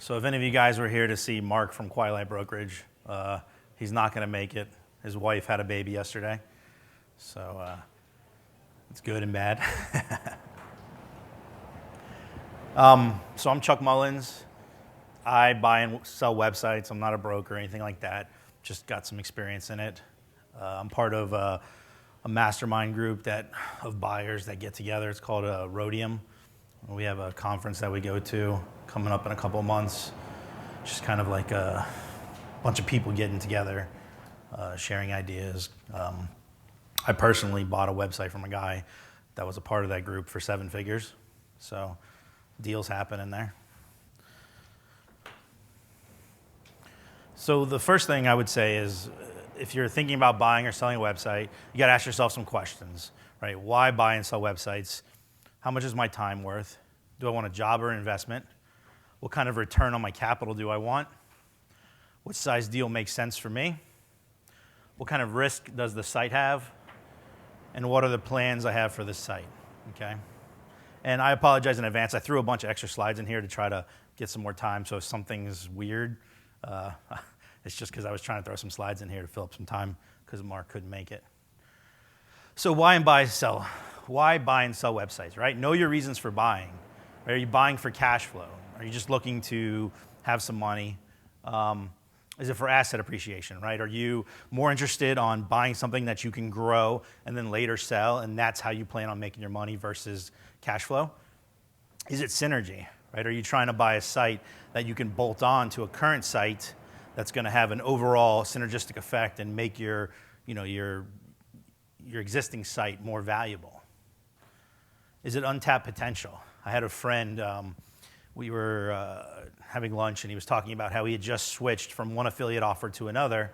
So if any of you guys were here to see Mark from Twilight Brokerage, he's not going to make it. His wife had a baby yesterday, so it's good and bad. So I'm Chuck Mullins. I buy and sell websites. I'm not a broker or anything like that. Just got some experience in it. I'm part of a mastermind group of buyers that get together. It's called Rhodium. We have a conference that we go to coming up in a couple of months. Just kind of like a bunch of people getting together, sharing ideas. I personally bought a website from a guy that was a part of that group for 7 figures. So deals happen in there. So the first thing I would say is, if you're thinking about buying or selling a website, you got to ask yourself some questions, right? Why buy and sell websites? How much is my time worth? Do I want a job or investment? What kind of return on my capital do I want? What size deal makes sense for me? What kind of risk does the site have? And what are the plans I have for this site, okay? And I apologize in advance. I threw a bunch of extra slides in here to try to get some more time, so if something's weird, it's just because I was trying to throw some slides in here to fill up some time because Mark couldn't make it. So why buy and sell? Why buy and sell websites, right? Know your reasons for buying. Are you buying for cash flow? Are you just looking to have some money? Is it for asset appreciation, right? Are you more interested on buying something that you can grow and then later sell, and that's how you plan on making your money versus cash flow? Is it synergy, right? Are you trying to buy a site that you can bolt on to a current site that's going to have an overall synergistic effect and make your existing site more valuable? Is it untapped potential? I had a friend, we were having lunch, and he was talking about how he had just switched from one affiliate offer to another,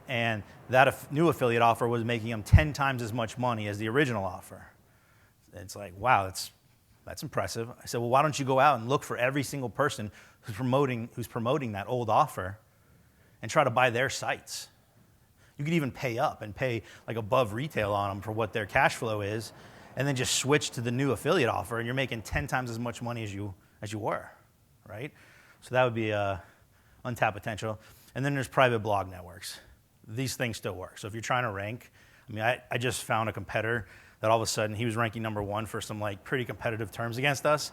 and that new affiliate offer was making him 10 times as much money as the original offer. It's like, wow, that's impressive. I said, well, why don't you go out and look for every single person who's promoting that old offer and try to buy their sites? You could even pay up and pay like above retail on them for what their cash flow is, and then just switch to the new affiliate offer, and you're making 10 times as much money as you were, right? So that would be untapped potential. And then there's private blog networks. These things still work. So if you're trying to rank, I mean, I just found a competitor that all of a sudden he was ranking number 1 for some like pretty competitive terms against us,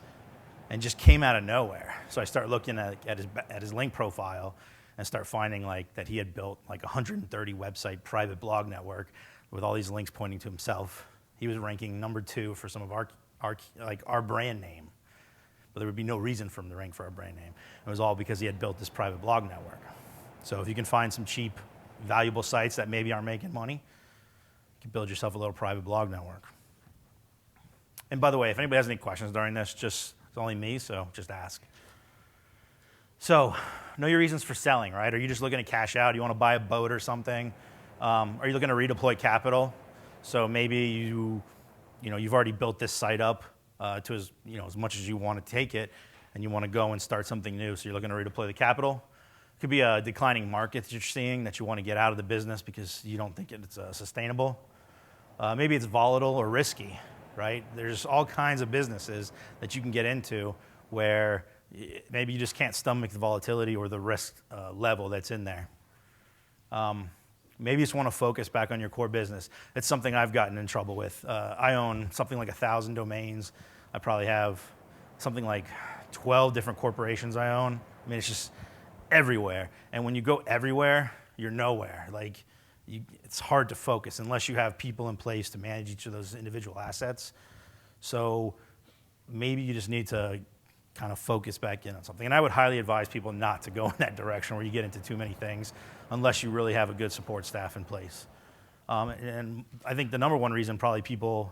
and just came out of nowhere. So I start looking at his link profile and start finding like that he had built like 130 website private blog network with all these links pointing to himself. He was ranking number 2 for some of our brand name, but there would be no reason for him to rank for our brand name. It was all because he had built this private blog network. So if you can find some cheap, valuable sites that maybe aren't making money, you can build yourself a little private blog network. And by the way, if anybody has any questions during this, it's only me, so just ask. So know your reasons for selling, right? Are you just looking to cash out? Do you want to buy a boat or something? Are you looking to redeploy capital? So maybe you've already built this site up to as much as you want to take it, and you want to go and start something new. So you're looking to redeploy the capital. It could be a declining market that you're seeing that you want to get out of the business because you don't think it's sustainable. Maybe it's volatile or risky, right? There's all kinds of businesses that you can get into where maybe you just can't stomach the volatility or the risk level that's in there. Maybe you just want to focus back on your core business. It's something I've gotten in trouble with. I own something like 1,000 domains. I probably have something like 12 different corporations I own. I mean, it's just everywhere. And when you go everywhere, you're nowhere. It's hard to focus unless you have people in place to manage each of those individual assets. So maybe you just need to kind of focus back in on something. And I would highly advise people not to go in that direction where you get into too many things unless you really have a good support staff in place. And I think the number one reason probably people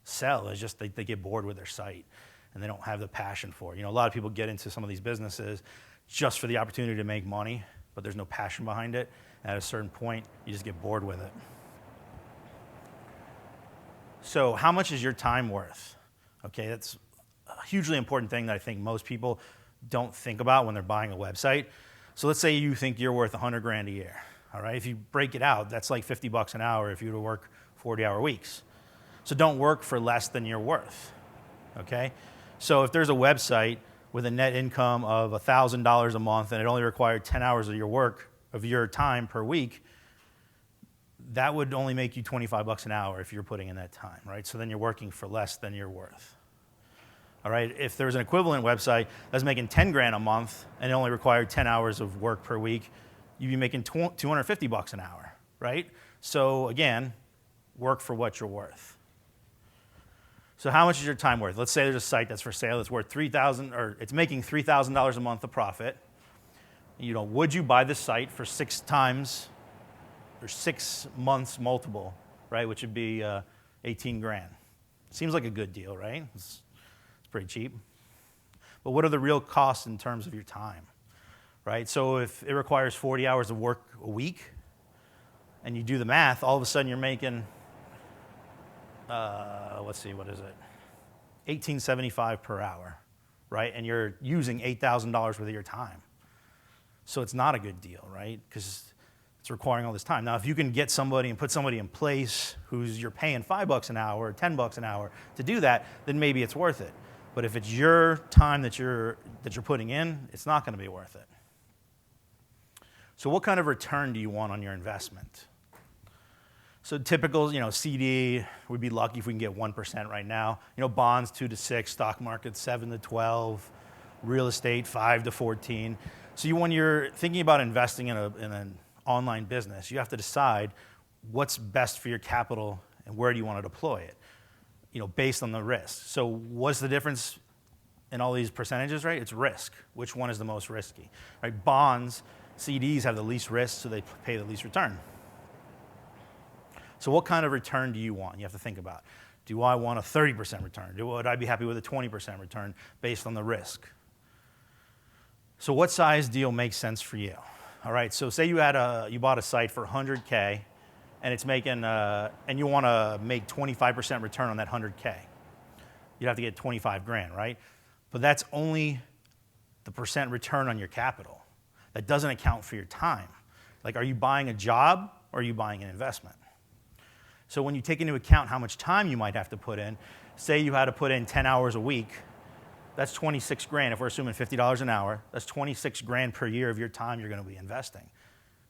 sell is just they get bored with their site and they don't have the passion for it. A lot of people get into some of these businesses just for the opportunity to make money, but there's no passion behind it. At a certain point, you just get bored with it. So how much is your time worth? Okay, that's a hugely important thing that I think most people don't think about when they're buying a website. So let's say you think you're worth $100,000 a year. All right, if you break it out, that's like $50 an hour if you were to work 40-hour weeks. So don't work for less than you're worth. Okay, so if there's a website with a net income of $1,000 a month and it only required 10 hours of your time per week, that would only make you $25 an hour if you're putting in that time, right? So then you're working for less than you're worth. All right, if there's an equivalent website that's making 10 grand a month and it only required 10 hours of work per week, you'd be making $250 an hour, right? So again, work for what you're worth. So how much is your time worth? Let's say there's a site that's for sale that's worth $3,000, or it's making $3,000 a month of profit. You know, would you buy this site for 6 times or 6 months multiple, right? Which would be 18 grand. Seems like a good deal, right? It's pretty cheap. But what are the real costs in terms of your time, right? So if it requires 40 hours of work a week, and you do the math, all of a sudden you're making, let's see, what is it? $18.75 per hour, right? And you're using $8,000 worth of your time. So it's not a good deal, right? Because it's requiring all this time. Now, if you can get somebody and put somebody in place you're paying $5 an hour or $10 an hour to do that, then maybe it's worth it. But if it's your time that you're putting in, it's not going to be worth it. So what kind of return do you want on your investment? So typical, CD, we'd be lucky if we can get 1% right now. Bonds 2 to 6, stock market 7 to 12, real estate 5 to 14. So when you're thinking about investing in an online business, you have to decide what's best for your capital and where do you want to deploy it, based on the risk. So what's the difference in all these percentages, right? It's risk. Which one is the most risky, right? Bonds, CDs have the least risk, so they pay the least return. So what kind of return do you want? You have to think about. Do I want a 30% return? Would I be happy with a 20% return based on the risk? So what size deal makes sense for you? All right, so say you bought a site for $100K and it's making, and you want to make 25% return on that $100K. You'd have to get 25 grand, right? But that's only the percent return on your capital. That doesn't account for your time. Like, are you buying a job or are you buying an investment? So when you take into account how much time you might have to put in, say you had to put in 10 hours a week, that's 26 grand. If we're assuming $50 an hour, that's 26 grand per year of your time you're going to be investing.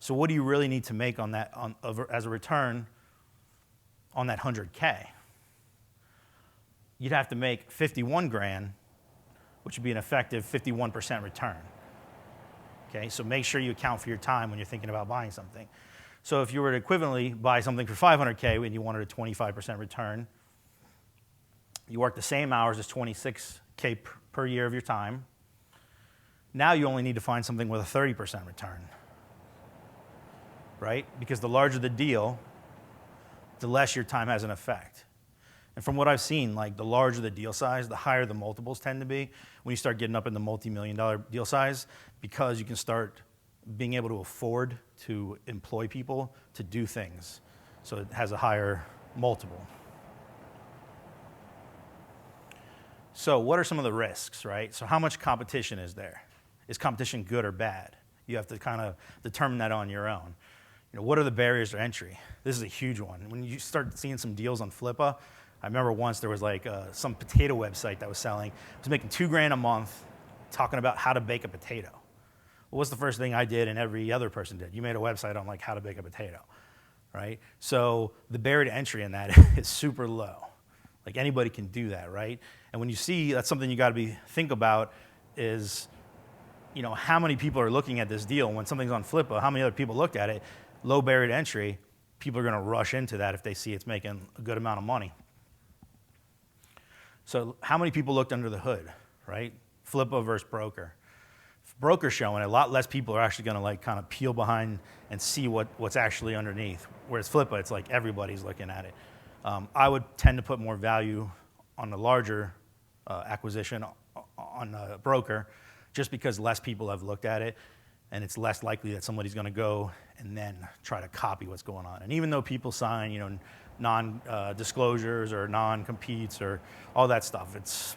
So what do you really need to make on that as a return on that 100K? You'd have to make 51 grand, which would be an effective 51% return. Okay, so make sure you account for your time when you're thinking about buying something. So if you were to equivalently buy something for $500K and you wanted a 25% return, you work the same hours as 26K per year of your time. Now you only need to find something with a 30% return, right? Because the larger the deal, the less your time has an effect. And from what I've seen, like, the larger the deal size, the higher the multiples tend to be when you start getting up in the multi-million-dollar deal size, because you can start being able to afford to employ people to do things. So it has a higher multiple. So what are some of the risks, right? So how much competition is there? Is competition good or bad? You have to kind of determine that on your own. What are the barriers to entry? This is a huge one. When you start seeing some deals on Flippa, I remember once there was like some potato website that was selling. It was making $2 grand a month talking about how to bake a potato. Well, what's the first thing I did and every other person did? You made a website on like how to bake a potato, right? So the barrier to entry in that is super low. Like, anybody can do that, right? And when you see, that's something you got to think about is, how many people are looking at this deal when something's on Flippa? How many other people looked at it? Low barrier to entry. People are going to rush into that if they see it's making a good amount of money. So how many people looked under the hood, right? Flippa versus broker. If broker's showing it, a lot less people are actually going to like kind of peel behind and see what's actually underneath. Whereas Flippa, it's like everybody's looking at it. I would tend to put more value on the larger acquisition on a broker, just because less people have looked at it, and it's less likely that somebody's going to go and then try to copy what's going on. And even though people sign, non-disclosures or non-competes or all that stuff, it's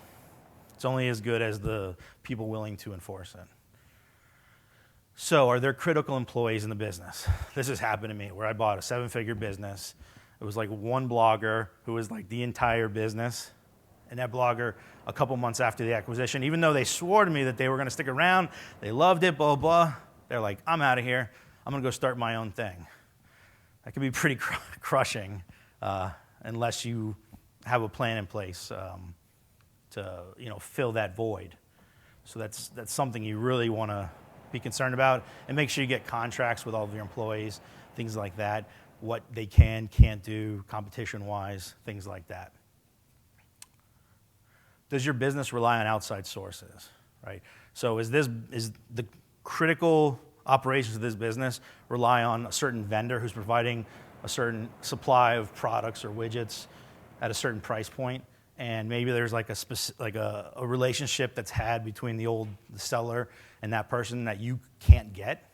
only as good as the people willing to enforce it. So are there critical employees in the business? This has happened to me, where I bought a 7-figure business. It was like one blogger who was like the entire business, And that blogger, a couple months after the acquisition, even though they swore to me that they were going to stick around, they loved it, blah, blah, they're like, I'm out of here. I'm going to go start my own thing. That can be pretty crushing unless you have a plan in place to fill that void. So that's something you really want to be concerned about, and make sure you get contracts with all of your employees, things like that, what they can't do competition-wise, things like that. Does your business rely on outside sources, right? So is the critical operations of this business rely on a certain vendor who's providing a certain supply of products or widgets at a certain price point, and maybe there's like a relationship that's had between the seller and that person that you can't get,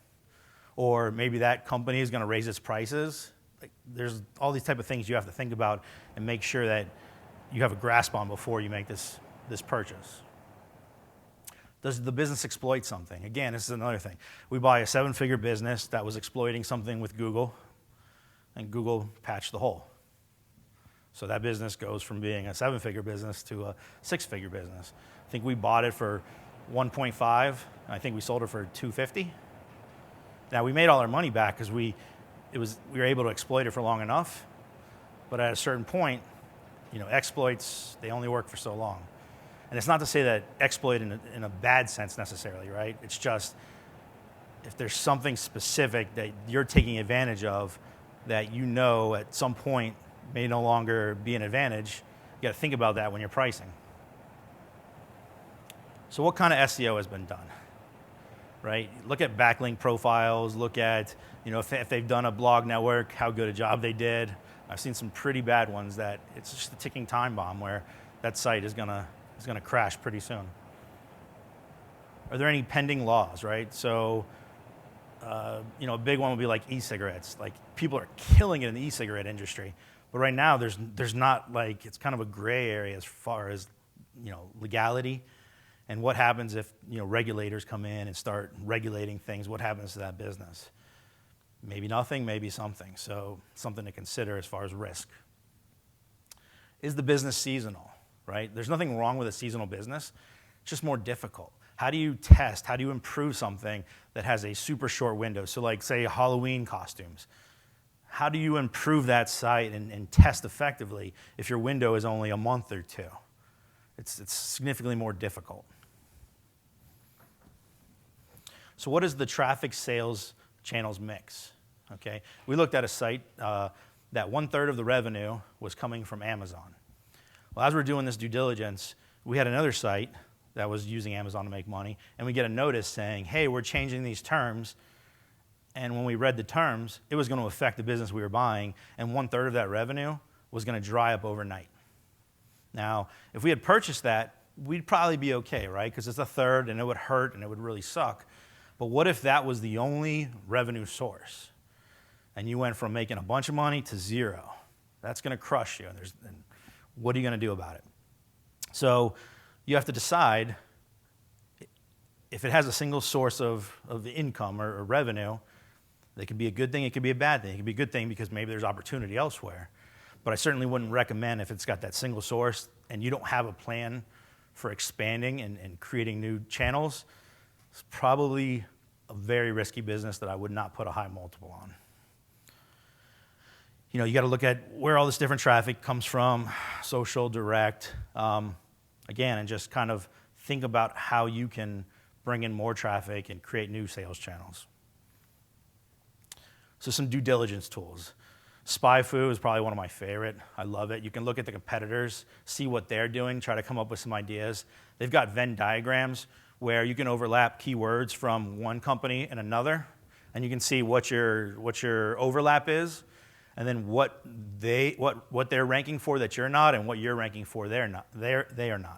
or maybe that company is going to raise its prices. Like, there's all these type of things you have to think about and make sure that you have a grasp on before you make this purchase. Does the business exploit something? Again, this is another thing. We buy a 7-figure business that was exploiting something with Google, and Google patched the hole. So that business goes from being a 7-figure business to a 6-figure business. I think we bought it for 1.5, and I think we sold it for 250. Now, we made all our money back because we were able to exploit it for long enough, but at a certain point, exploits, they only work for so long. And it's not to say that exploit in a bad sense necessarily, right? It's just if there's something specific that you're taking advantage of that at some point may no longer be an advantage, you got to think about that when you're pricing. So what kind of SEO has been done, right? Look at backlink profiles, look at, if they've done a blog network, how good a job they did. I've seen some pretty bad ones that it's just a ticking time bomb where that site is gonna crash pretty soon. Are there any pending laws, right? So, a big one would be like e-cigarettes. Like, people are killing it in the e-cigarette industry, but right now there's not, it's kind of a gray area as far as legality and what happens if regulators come in and start regulating things. What happens to that business? Maybe nothing, maybe something. So something to consider as far as risk. Is the business seasonal? Right? There's nothing wrong with a seasonal business. It's just more difficult. How do you test? How do you improve something that has a super short window? So like, say, Halloween costumes. How do you improve that site and test effectively if your window is only a month or two? It's significantly more difficult. So what is the traffic sales channels mix? Okay, we looked at a site that 1/3 of the revenue was coming from Amazon. Well, as we're doing this due diligence, we had another site that was using Amazon to make money, and we get a notice saying, hey, we're changing these terms, and when we read the terms, it was going to affect the business we were buying, and 1/3 of that revenue was going to dry up overnight. Now, if we had purchased that, we'd probably be okay, right? Because it's 1/3, and it would hurt, and it would really suck. But what if that was the only revenue source, and you went from making a bunch of money to zero? That's going to crush you, and what are you going to do about it? So you have to decide if it has a single source of income or revenue. It could be a good thing, it could be a bad thing. It could be a good thing because maybe there's opportunity elsewhere. But I certainly wouldn't recommend if it's got that single source and you don't have a plan for expanding and creating new channels. It's probably a very risky business that I would not put a high multiple on. You got to look at where all this different traffic comes from, social, direct, again, and just kind of think about how you can bring in more traffic and create new sales channels. So some due diligence tools. SpyFu is probably one of my favorite. I love it. You can look at the competitors, see what they're doing, try to come up with some ideas. They've got Venn diagrams where you can overlap keywords from one company and another, and you can see what your overlap is, and then what they're ranking for that you're not, and what you're ranking for they are not.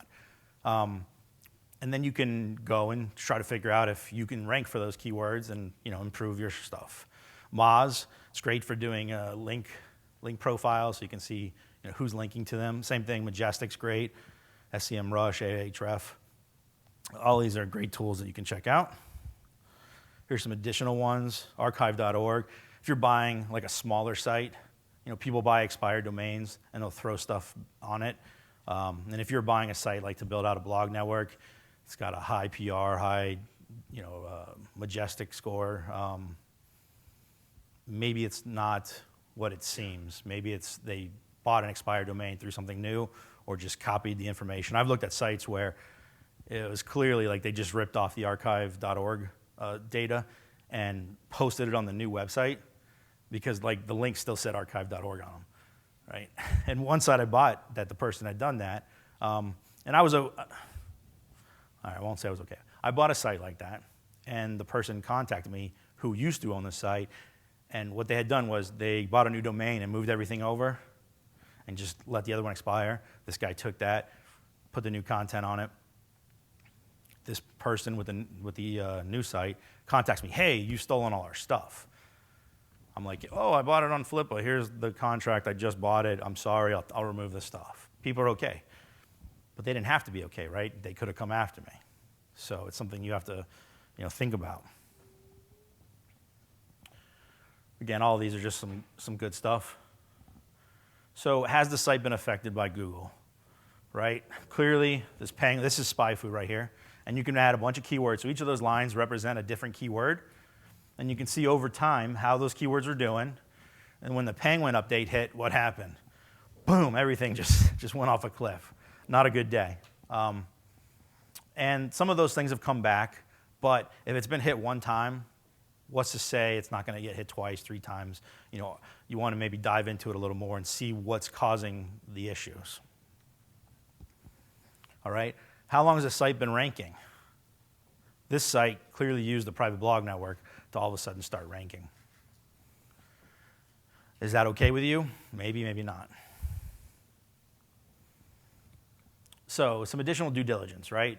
And then you can go and try to figure out if you can rank for those keywords and improve your stuff. Moz, it's great for doing a link profiles, so you can see who's linking to them. Same thing, Majestic's great, SEMrush, Ahref. All these are great tools that you can check out. Here's some additional ones, archive.org. If you're buying like a smaller site, people buy expired domains and they'll throw stuff on it. And if you're buying a site like to build out a blog network, it's got a high PR, high, majestic score. Maybe it's not what it seems. Maybe it's they bought an expired domain through something new or just copied the information. I've looked at sites where it was clearly like they just ripped off the archive.org data and posted it on the new website because like the link still said archive.org on them, right? And one site I bought that the person had done that, and I was all right, I won't say I was okay. I bought a site like that, and the person contacted me who used to own the site, and what they had done was they bought a new domain and moved everything over and just let the other one expire. This guy took that, put the new content on it. This person with the new site contacts me, hey, you've stolen all our stuff. I'm like, oh, I bought it on Flippa. Here's the contract. I just bought it. I'm sorry. I'll remove this stuff. People are okay. But they didn't have to be okay, right? They could have come after me. So it's something you have to think about. Again, all of these are just some good stuff. So has the site been affected by Google, right? Clearly, this is spy food right here. And you can add a bunch of keywords. So each of those lines represent a different keyword. And you can see over time how those keywords are doing. And when the Penguin update hit, what happened? Boom, everything just went off a cliff. Not a good day. And some of those things have come back. But if it's been hit one time, what's to say it's not going to get hit twice, 3 times? You want to maybe dive into it a little more and see what's causing the issues. All right? How long has the site been ranking? This site clearly used the private blog network to all of a sudden start ranking. Is that okay with you? Maybe, maybe not. So some additional due diligence, right?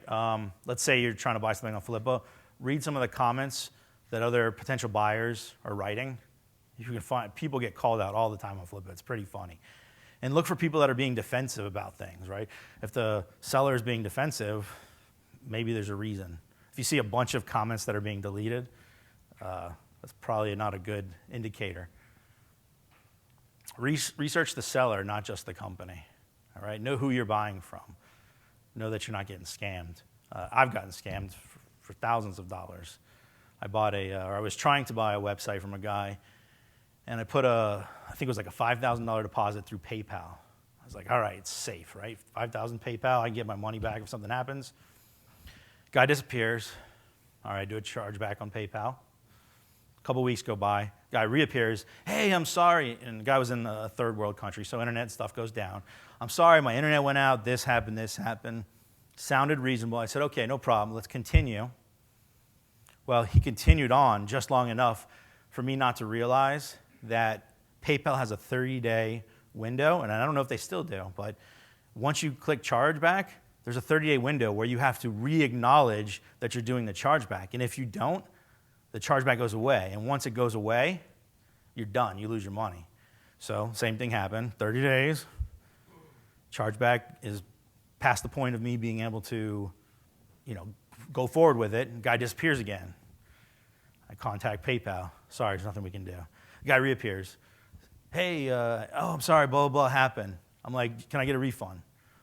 Let's say you're trying to buy something on Flippa. Read some of the comments that other potential buyers are writing. You can find people get called out all the time on Flippa. It's pretty funny. And look for people that are being defensive about things, right? If the seller is being defensive, maybe there's a reason. If you see a bunch of comments that are being deleted, that's probably not a good indicator. Research the seller, not just the company. All right, know who you're buying from. Know that you're not getting scammed. I've gotten scammed for thousands of dollars. I was trying to buy a website from a guy, and I put I think it was like a $5,000 deposit through PayPal. I was like, all right, it's safe, right? $5,000 PayPal, I can get my money back if something happens. Guy disappears. All right, do a chargeback on PayPal. A couple weeks go by. Guy reappears. Hey, I'm sorry. And the guy was in a third world country, so internet stuff goes down. I'm sorry, my internet went out. This happened, this happened. Sounded reasonable. I said, okay, no problem. Let's continue. Well, he continued on just long enough for me not to realize that PayPal has a 30-day window, and I don't know if they still do, but once you click chargeback, there's a 30-day window where you have to re-acknowledge that you're doing the chargeback. And if you don't, the chargeback goes away. And once it goes away, you're done. You lose your money. So same thing happened. 30 days. Chargeback is past the point of me being able to, go forward with it. Guy disappears again. I contact PayPal. Sorry, there's nothing we can do. The guy reappears. Hey, I'm sorry, blah, blah, blah happened. I'm like, can I get a refund?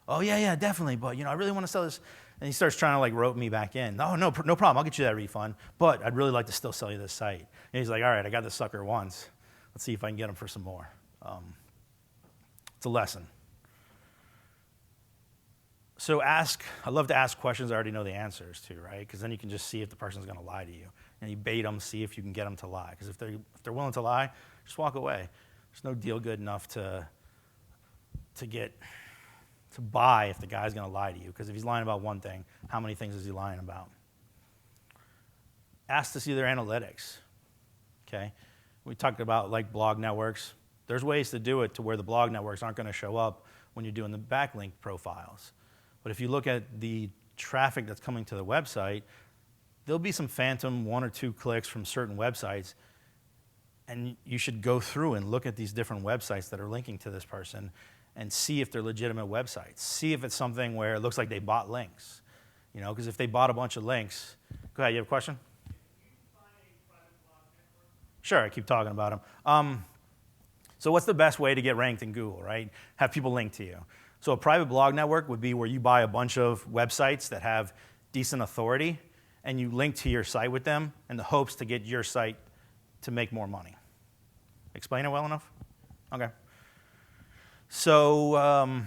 Oh, yeah, definitely, but, I really want to sell this. And he starts trying to, rope me back in. Oh, no problem, I'll get you that refund, but I'd really like to still sell you this site. And he's like, all right, I got this sucker once. Let's see if I can get him for some more. It's a lesson. So I love to ask questions I already know the answers to, right? Because then you can just see if the person's going to lie to you. And you bait them, see if you can get them to lie. Because if they're willing to lie, just walk away. There's no deal good enough to buy if the guy's going to lie to you. Because if he's lying about one thing, how many things is he lying about? Ask to see their analytics, okay? We talked about blog networks. There's ways to do it to where the blog networks aren't going to show up when you're doing the backlink profiles. But if you look at the traffic that's coming to the website, there'll be some phantom 1 or 2 clicks from certain websites, and you should go through and look at these different websites that are linking to this person and see if they're legitimate websites. See if it's something where it looks like they bought links. Because if they bought a bunch of links. Go ahead, you have a question? Can you find a private blog network? Sure, I keep talking about them. So what's the best way to get ranked in Google, right? Have people link to you. So a private blog network would be where you buy a bunch of websites that have decent authority, and you link to your site with them in the hopes to get your site to make more money. Explain it well enough? Okay. So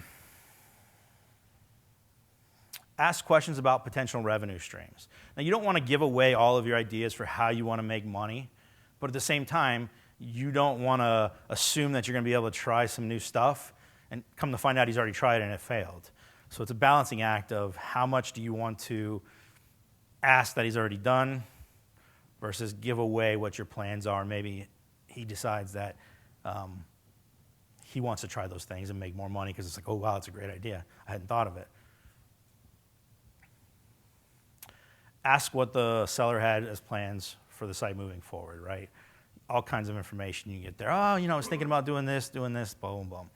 ask questions about potential revenue streams. Now, you don't want to give away all of your ideas for how you want to make money, but at the same time, you don't want to assume that you're going to be able to try some new stuff and come to find out he's already tried it and it failed. So it's a balancing act of how much do you want to ask that he's already done versus give away what your plans are. Maybe he decides that he wants to try those things and make more money because it's like, oh, wow, it's a great idea. I hadn't thought of it. Ask what the seller had as plans for the site moving forward, right? All kinds of information you get there. Oh, I was thinking about doing this, boom, boom.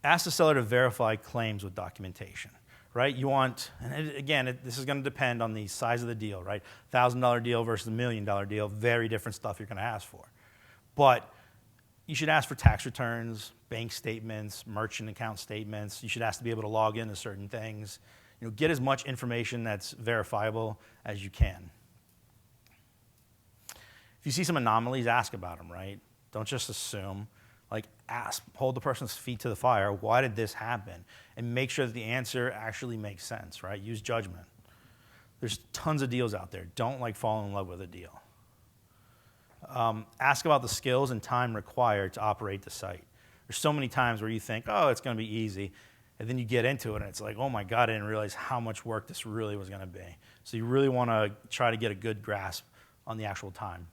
Ask the seller to verify claims with documentation, right? You want, and again, this is going to depend on the size of the deal, right? $1,000 deal versus $1 million deal, very different stuff you're going to ask for. But you should ask for tax returns, bank statements, merchant account statements. You should ask to be able to log into certain things. Get as much information that's verifiable as you can. If you see some anomalies, ask about them, right? Don't just assume. Ask, hold the person's feet to the fire. Why did this happen? And make sure that the answer actually makes sense, right? Use judgment. There's tons of deals out there. Don't fall in love with a deal. Ask about the skills and time required to operate the site. There's so many times where you think, oh, it's going to be easy. And then you get into it, and it's like, oh, my God, I didn't realize how much work this really was going to be. So you really want to try to get a good grasp on the actual time.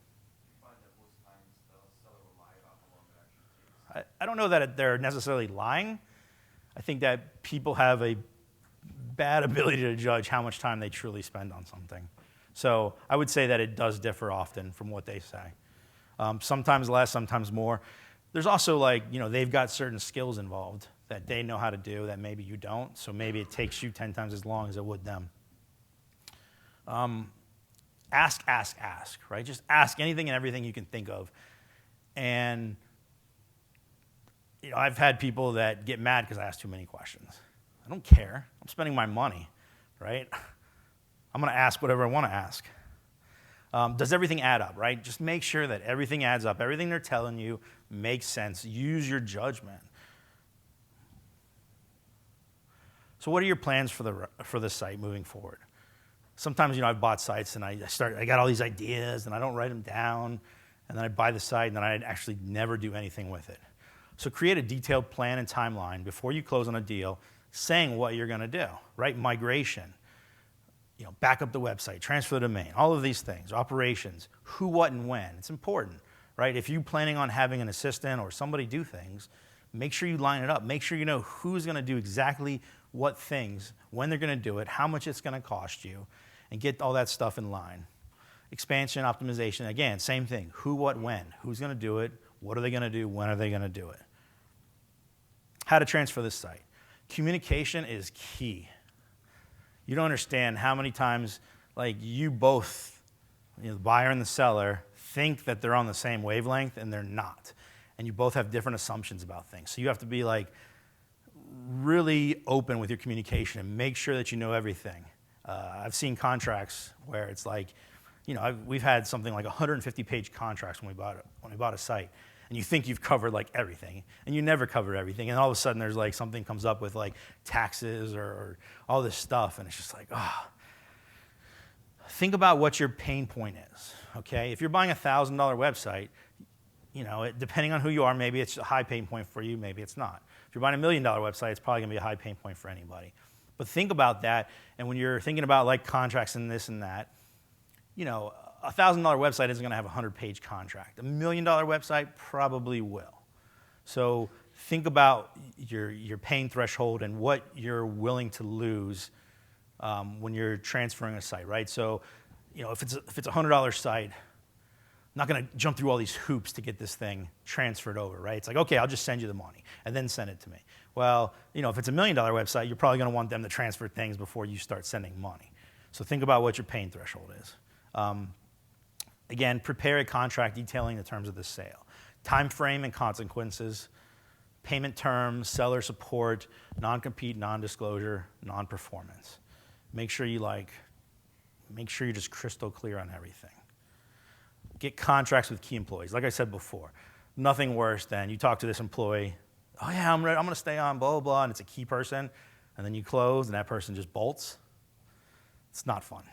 Do you find that most times the seller will lie about how long it actually takes? I don't know that they're necessarily lying. I think that people have a bad ability to judge how much time they truly spend on something. So I would say that it does differ often from what they say. Sometimes less, sometimes more. There's also they've got certain skills involved that they know how to do that maybe you don't. So maybe it takes you 10 times as long as it would them. Ask, right? Just ask anything and everything you can think of. And I've had people that get mad because I ask too many questions. I don't care. I'm spending my money, right? I'm going to ask whatever I want to ask. Does everything add up, right? Just make sure that everything adds up. Everything they're telling you makes sense. Use your judgment. So what are your plans for the site moving forward? Sometimes, I've bought sites and I got all these ideas and I don't write them down, and then I buy the site and then I actually never do anything with it. So create a detailed plan and timeline before you close on a deal, saying what you're going to do, right? Migration, back up the website, transfer the domain, all of these things, operations, who, what, and when. It's important, right? If you're planning on having an assistant or somebody do things, make sure you line it up. Make sure you know who's going to do exactly what things, when they're going to do it, how much it's going to cost you, and get all that stuff in line. Expansion, optimization, again, same thing. Who, what, when. Who's going to do it? What are they going to do? When are they going to do it? How to transfer this site. Communication is key. You don't understand how many times you both, the buyer and the seller, think that they're on the same wavelength and they're not. And you both have different assumptions about things. So you have to be really open with your communication and make sure that you know everything. I've seen contracts where it's we've had something like 150-page contracts when we bought a site, and you think you've covered everything, and you never cover everything, and all of a sudden there's something comes up with taxes or all this stuff, and it's just think about what your pain point is. Okay, if you're buying a $1,000 website, depending on who you are, maybe it's a high pain point for you, maybe it's not. If you're buying $1 million website, it's probably going to be a high pain point for anybody. But think about that, and when you're thinking about contracts and this and that, a $1,000 website isn't going to have a 100-page contract. $1 million website probably will. So think about your pain threshold and what you're willing to lose when you're transferring a site, right? So, if it's a $100 site, I'm not going to jump through all these hoops to get this thing transferred over, right? It's okay, I'll just send you the money and then send it to me. Well, if it's a $1 million website, you're probably going to want them to transfer things before you start sending money. So think about what your pain threshold is. Again, prepare a contract detailing the terms of the sale. Time frame and consequences. payment terms, seller support, non-compete, non-disclosure, non-performance. Make sure you're just crystal clear on everything. Get contracts with key employees. Like I said before, nothing worse than you talk to this employee, oh yeah, I'm going to stay on, blah, blah, blah, and it's a key person, and then you close and that person just bolts. It's not fun.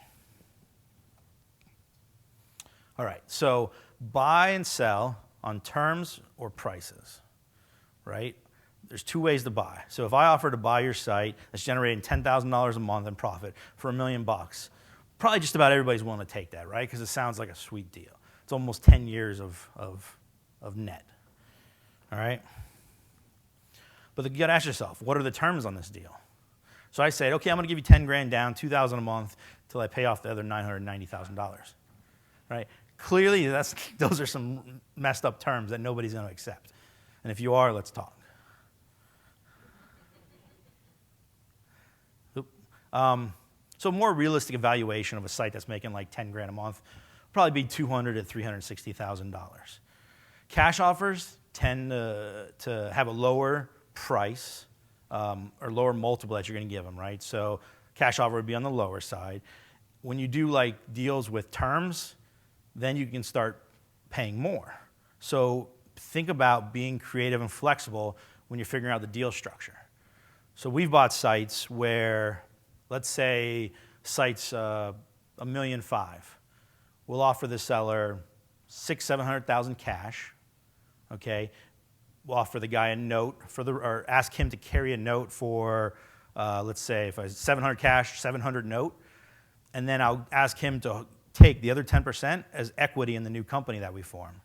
All right, so buy and sell on terms or prices, right? There's two ways to buy. So if I offer to buy your site that's generating $10,000 a month in profit for $1 million, probably just about everybody's willing to take that, right? Because it sounds like a sweet deal. It's almost 10 years of net, all right? But you got to ask yourself, what are the terms on this deal? So I said, okay, I'm going to give you 10 grand down, $2,000 a month until I pay off the other $990,000, right? Clearly, those are some messed up terms that nobody's going to accept. And if you are, let's talk. So more realistic evaluation of a site that's making like 10 grand a month would probably be $200,000 to $360,000. Cash offers tend to have a lower price or lower multiple that you're going to give them, right? So cash offer would be on the lower side. When you do like deals with terms, then you can start paying more. So think about being creative and flexible when you're figuring out the deal structure. So we've bought sites where, let's say, site's $1.5 million. We'll offer the seller $600,000-700,000 cash. Okay, we'll offer the guy a note or ask him to carry a note for, let's say, if I 700 cash, 700 note, and then I'll ask him to take the other 10% as equity in the new company that we form.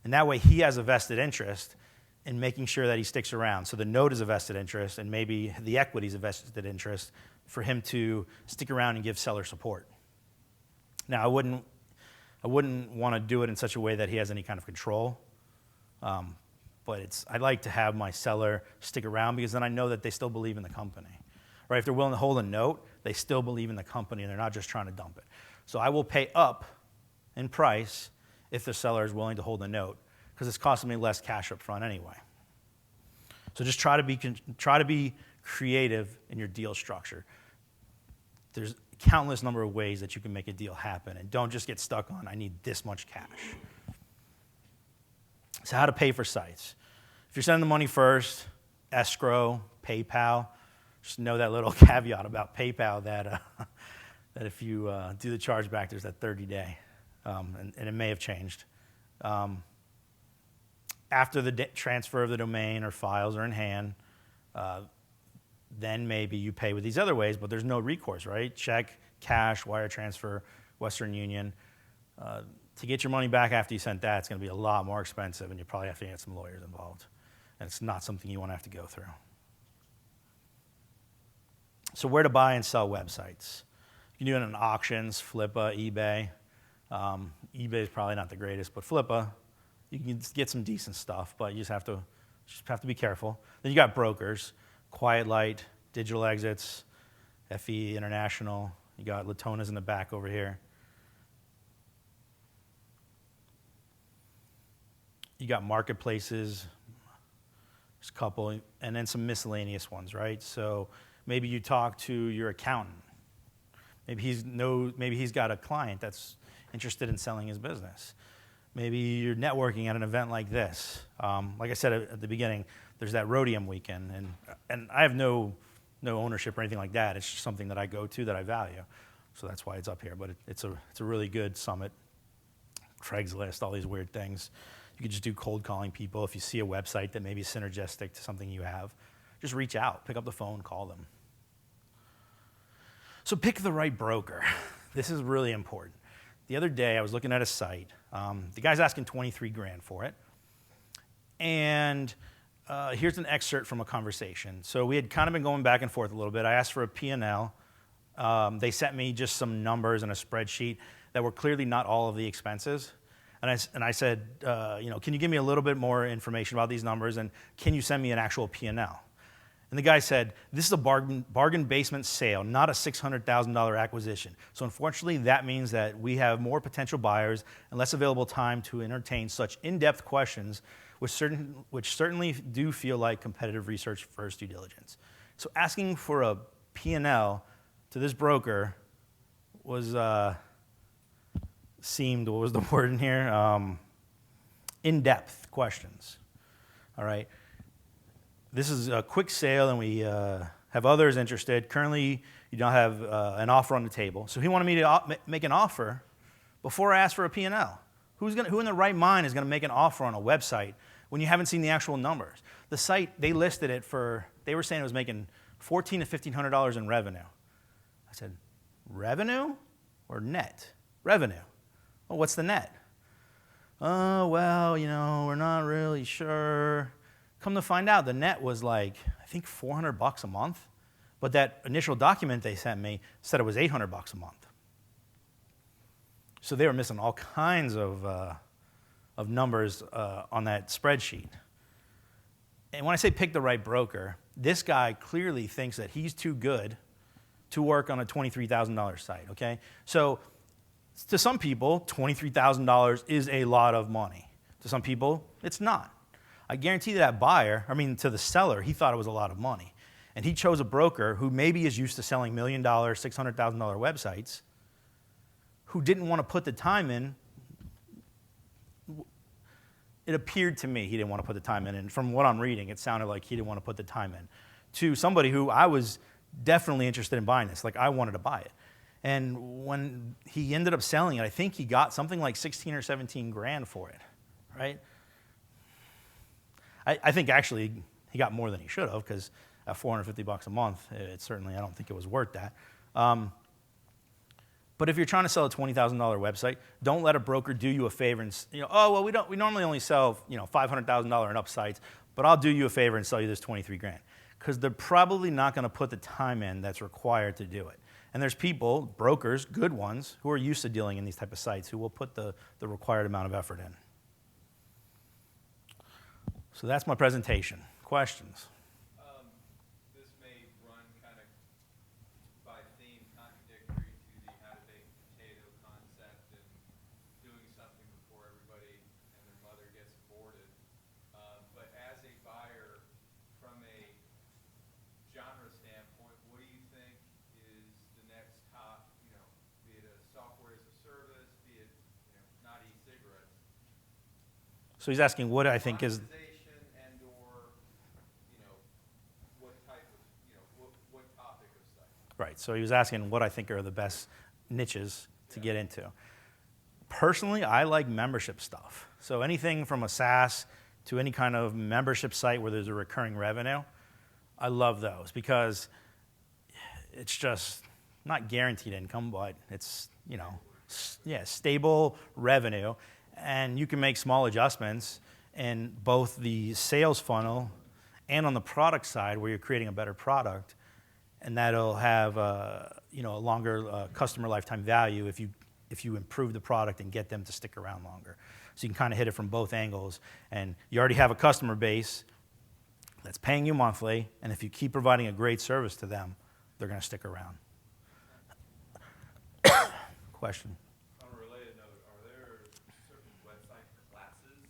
And that way he has a vested interest in making sure that he sticks around. So the note is a vested interest, and maybe the equity is a vested interest for him to stick around and give seller support. Now, I wouldn't want to do it in such a way that he has any kind of control, but I'd like to have my seller stick around because then I know that they still believe in the company. Right? If they're willing to hold a note, they still believe in the company and they're not just trying to dump it. So I will pay up in price if the seller is willing to hold a note because it's costing me less cash up front anyway. So just try to be creative in your deal structure. There's a countless number of ways that you can make a deal happen, and don't just get stuck on, I need this much cash. So how to pay for sites. If you're sending the money first, escrow, PayPal, just know that little caveat about PayPal that if you do the chargeback, there's that 30-day, and it may have changed. After the transfer of the domain or files are in hand, then maybe you pay with these other ways, but there's no recourse, right? Check, cash, wire transfer, Western Union. To get your money back after you sent that, it's going to be a lot more expensive, and you probably have to get some lawyers involved. And it's not something you want to have to go through. So where to buy and sell websites? You can do it on auctions, Flippa, eBay. eBay is probably not the greatest, but Flippa, you can get some decent stuff, but you just have to be careful. Then you got brokers, Quiet Light, Digital Exits, FE International. You got Latona's in the back over here. You got marketplaces, there's a couple, and then some miscellaneous ones, right? So maybe you talk to your accountant. Maybe he's got a client that's interested in selling his business. Maybe you're networking at an event like this. Like I said at the beginning, there's that Rhodium weekend, and I have no ownership or anything like that. It's just something that I go to that I value. So that's why it's up here. But it's a really good summit. Craigslist, all these weird things. You could just do cold calling people. If you see a website that may be synergistic to something you have, just reach out, pick up the phone, call them. So pick the right broker. This is really important. The other day I was looking at a site. The guy's asking 23 grand for it. And here's an excerpt from a conversation. So we had kind of been going back and forth a little bit. I asked for a P&L. They sent me just some numbers and a spreadsheet that were clearly not all of the expenses. And I said, can you give me a little bit more information about these numbers, and can you send me an actual P&L? And the guy said, this is a bargain basement sale, not a $600,000 acquisition. So unfortunately, that means that we have more potential buyers and less available time to entertain such in-depth questions which certainly do feel like competitive research first due diligence. So asking for a P&L to this broker was, seemed, what was the word in here? In-depth questions, all right? This is a quick sale, and we have others interested. Currently, you don't have an offer on the table. So he wanted me to make an offer before I asked for a P&L. Who in their right mind is going to make an offer on a website when you haven't seen the actual numbers? The site, they listed it for, they were saying it was making $1,400 to $1,500 in revenue. I said, revenue or net? Revenue. Well, what's the net? Oh, well, we're not really sure. Come to find out, the net was like, I think $400 a month. But that initial document they sent me said it was $800 a month. So they were missing all kinds of numbers on that spreadsheet. And when I say pick the right broker, this guy clearly thinks that he's too good to work on a $23,000 site, okay? So to some people, $23,000 is a lot of money. To some people, it's not. I guarantee that buyer, to the seller, he thought it was a lot of money. And he chose a broker who maybe is used to selling $1 million, $600,000 websites, who didn't want to put the time in. It appeared to me he didn't want to put the time in, and from what I'm reading, it sounded like he didn't want to put the time in, to somebody who I was definitely interested in buying this. Like, I wanted to buy it. And when he ended up selling it, I think he got something like 16 or 17 grand for it, right? I think actually he got more than he should have, because at $450 a month, I don't think it was worth that. But if you're trying to sell a $20,000 website, don't let a broker do you a favor and we normally only sell $500,000 and up sites, but I'll do you a favor and sell you this 23 grand, because they're probably not going to put the time in that's required to do it. And there's people, brokers, good ones, who are used to dealing in these type of sites, who will put the required amount of effort in. So that's my presentation. Questions? This may run kind of by theme contradictory to the how to bake potato concept and doing something before everybody and their mother gets aborted. But as a buyer, from a genre standpoint, what do you think is the next top, be it a software as a service, be it, not e-cigarettes? So he's asking what I think is... Right, so he was asking what I think are the best niches to get into. Personally, I like membership stuff. So anything from a SaaS to any kind of membership site where there's a recurring revenue, I love those, because it's just not guaranteed income, but it's, stable revenue. And you can make small adjustments in both the sales funnel and on the product side where you're creating a better product. And that'll have a longer customer lifetime value if you improve the product and get them to stick around longer. So you can kind of hit it from both angles. And you already have a customer base that's paying you monthly, and if you keep providing a great service to them, they're going to stick around. Question? On a related note, are there certain website classes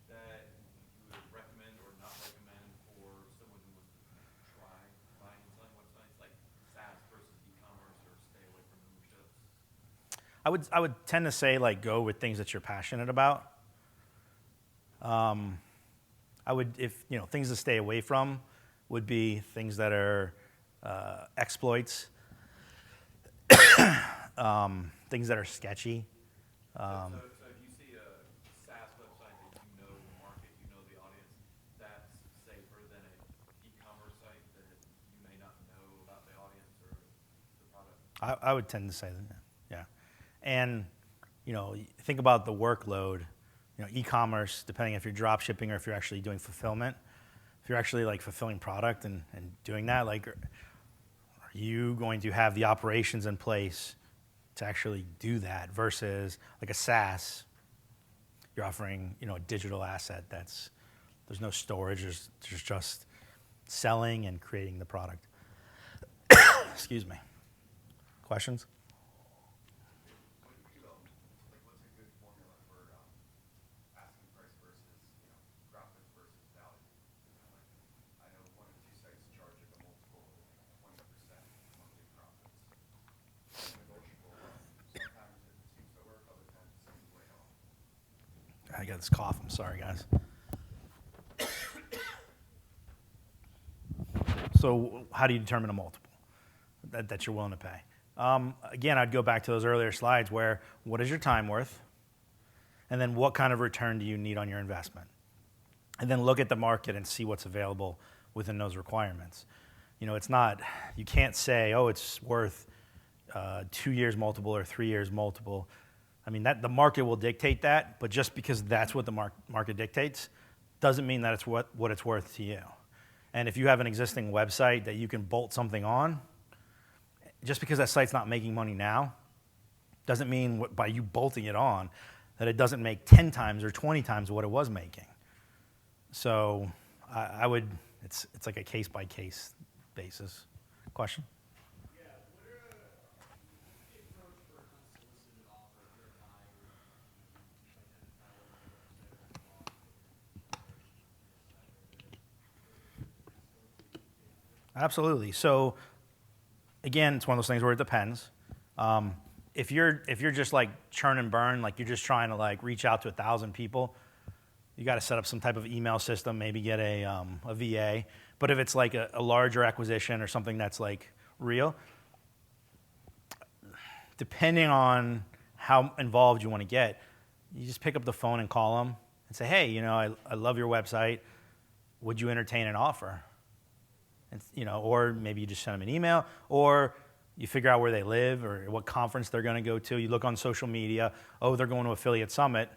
that you would recommend or not recommend for someone who wants to try buying and selling websites, like SaaS versus e-commerce, or stay away from memberships? I would tend to say, go with things that you're passionate about. Things to stay away from would be things that are exploits, things that are sketchy. So if you see a SaaS website that the market, the audience, that's safer than an e-commerce site that you may not know about the audience or the product? I would tend to say that, yeah. And, think about the workload. E-commerce, depending if you're drop shipping or if you're actually doing fulfillment, if you're actually fulfilling product and doing that, are you going to have the operations in place to actually do that versus a SaaS? You're offering, a digital asset there's no storage, there's just selling and creating the product. Excuse me. Questions? What's a good formula for asking price versus, drop got this cough. I'm sorry, guys. So how do you determine a multiple that you're willing to pay? Again, I'd go back to those earlier slides where what is your time worth? And then what kind of return do you need on your investment? And then look at the market and see what's available within those requirements. It's not, you can't say, oh, it's worth 2 years multiple or 3 years multiple. I mean, the market will dictate that, but just because that's what the market dictates doesn't mean that it's what it's worth to you. And if you have an existing website that you can bolt something on, just because that site's not making money now, doesn't mean by you bolting it on that it doesn't make 10 times or 20 times what it was making. So I would, it's like a case-by-case basis. Question? Yeah, what are the approach for unsolicited offer if you're a buyer or you identify on the website Absolutely. So again, it's one of those things where it depends. If you're just like churn and burn, like you're just trying to like reach out to 1,000 people, you got to set up some type of email system, maybe get a VA. But if it's like a larger acquisition or something that's like real, depending on how involved you want to get, you just pick up the phone and call them and say, hey, I love your website. Would you entertain an offer? And, or maybe you just send them an email, or you figure out where they live or what conference they're going to go to. You look on social media. Oh, they're going to Affiliate Summit.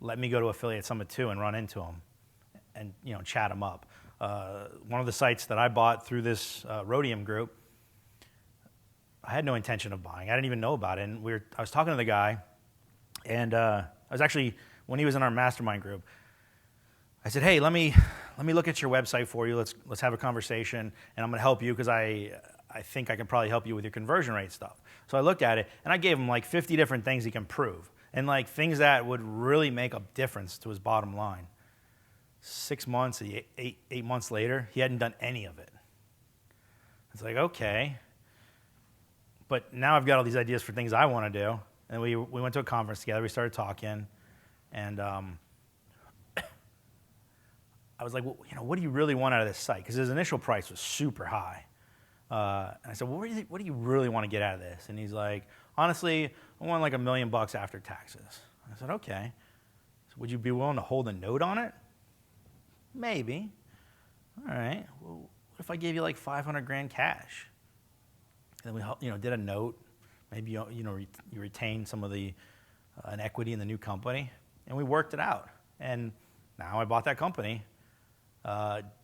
Let me go to Affiliate Summit too and run into them and chat them up. One of the sites that I bought through this Rhodium group, I had no intention of buying. I didn't even know about it. And I was talking to the guy, and I was actually, when he was in our mastermind group, I said, hey, let me look at your website for you. Let's have a conversation, and I'm going to help you because I think I can probably help you with your conversion rate stuff. So I looked at it, and I gave him like 50 different things he can prove, and like things that would really make a difference to his bottom line. 6 months, eight months later, he hadn't done any of it. It's like, okay. But now I've got all these ideas for things I want to do. And we went to a conference together. We started talking. And I was like, well, what do you really want out of this site? Because his initial price was super high. And I said, well, what do you really want to get out of this? And he's like, honestly, I want like $1 million after taxes. I said, okay. So would you be willing to hold a note on it? Maybe. All right. Well, what if I gave you like $500,000 cash? And then we, did a note. Maybe you retain some of the an equity in the new company, and we worked it out. And now I bought that company,